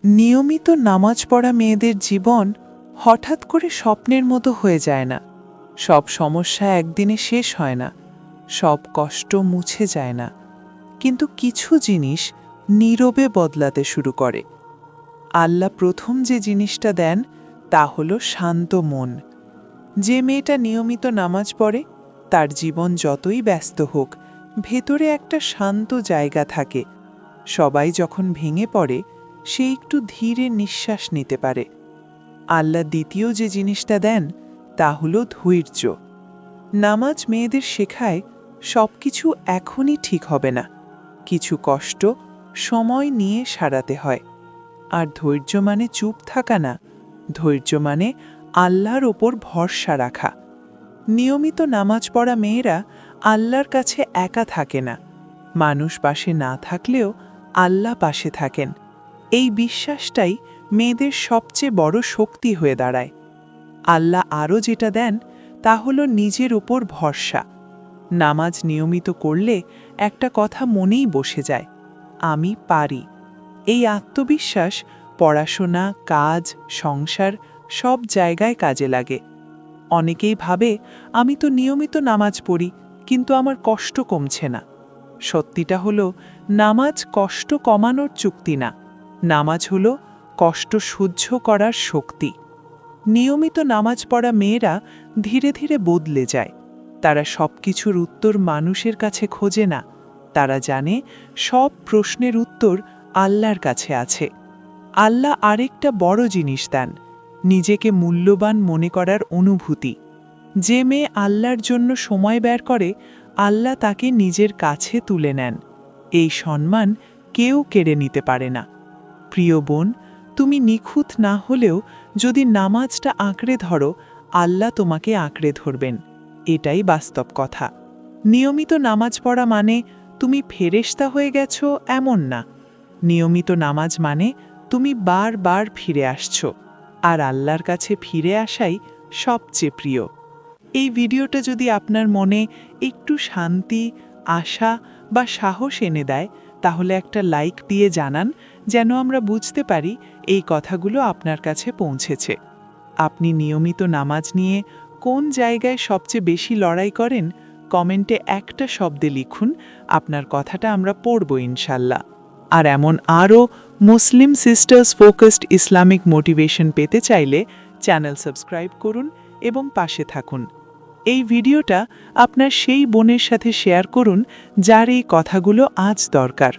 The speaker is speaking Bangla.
নিয়মিত নামাজ পড়া মেয়েদের জীবন হঠাৎ করে স্বপ্নের মতো হয়ে যায় না। সব সমস্যা একদিনে শেষ হয় না, সব কষ্ট মুছে যায় না, কিন্তু কিছু জিনিস নীরবে বদলাতে শুরু করে। আল্লাহ প্রথম যে জিনিসটা দেন তা হলো শান্ত মন। যে মেয়েটা নিয়মিত নামাজ পড়ে তার জীবন যতই ব্যস্ত হোক, ভেতরে একটা শান্ত জায়গা থাকে। সবাই যখন ভেঙে পড়ে সে একটু ধীরে নিঃশ্বাস নিতে পারে। আল্লাহ দ্বিতীয় যে জিনিসটা দেন তা হলো ধৈর্য। নামাজ মেয়েদের শেখায় সব কিছু এখনই ঠিক হবে না, কিছু কষ্ট সময় নিয়ে সারাতে হয়। আর ধৈর্য মানে চুপ থাকা না, ধৈর্য মানে আল্লাহর ওপর ভরসা রাখা। নিয়মিত নামাজ পড়া মেয়েরা আল্লাহর কাছে একা থাকে না, মানুষ পাশে না থাকলেও আল্লাহ পাশে থাকেন। এই বিশ্বাসটাই মেয়েদের সবচেয়ে বড় শক্তি হয়ে দাঁড়ায়। আল্লাহ আরও যেটা দেন তা হলো নিজের ওপর ভরসা। নামাজ নিয়মিত করলে একটা কথা মনেই বসে যায়, আমি পারি। এই আত্মবিশ্বাস পড়াশোনা, কাজ, সংসার সব জায়গায় কাজে লাগে। অনেকেই ভাবে আমি তো নিয়মিত নামাজ পড়ি, কিন্তু আমার কষ্ট কমছে না। সত্যিটা হলো নামাজ কষ্ট কমানোর চুক্তি না, নামাজ হলো কষ্ট সহ্য করার শক্তি। নিয়মিত নামাজ পড়া মেয়েরা ধীরে ধীরে বদলে যায়। তারা সব কিছুর উত্তর মানুষের কাছে খোঁজে না, তারা জানে সব প্রশ্নের উত্তর আল্লাহর কাছে আছে। আল্লাহ আরেকটা বড় জিনিস দেন, নিজেকে মূল্যবান মনে করার অনুভূতি। যে মেয়ে আল্লাহর জন্য সময় বের করে, আল্লাহ তাকে নিজের কাছে তুলে নেন। এই সম্মান কেউ কেড়ে নিতে পারে না। প্রিয় বোন, তুমি নিখুঁত না হলেও যদি নামাজটা আঁকড়ে ধরো, আল্লাহ তোমাকে আঁকড়ে ধরবেন। এটাই বাস্তব কথা। নিয়মিত নামাজ পড়া মানে তুমি ফেরেশতা হয়ে গেছো এমন না। নিয়মিত নামাজ মানে তুমি বারবার ফিরে আসছো, আর আল্লাহর কাছে ফিরে আসাই সবচেয়ে প্রিয়। এই ভিডিওটা যদি আপনার মনে একটু শান্তি, আশা বা সাহস এনে দেয়, তাহলে একটা লাইক দিয়ে জানান, যেন আমরা বুঝতে পারি এই কথাগুলো আপনার কাছে পৌঁছেছে। আপনি নিয়মিত নামাজ নিয়ে কোন জায়গায় সবচেয়ে বেশি লড়াই করেন, কমেন্টে একটা শব্দে লিখুন, আপনার কথাটা আমরা পড়ব ইনশাল্লাহ। আর এমন আরও মুসলিম সিস্টার্স ফোকাসড ইসলামিক মোটিভেশন পেতে চাইলে চ্যানেল সাবস্ক্রাইব করুন এবং পাশে থাকুন। এই ভিডিওটা আপনার সেই বোনের সাথে শেয়ার করুন যার এই কথাগুলো আজ দরকার।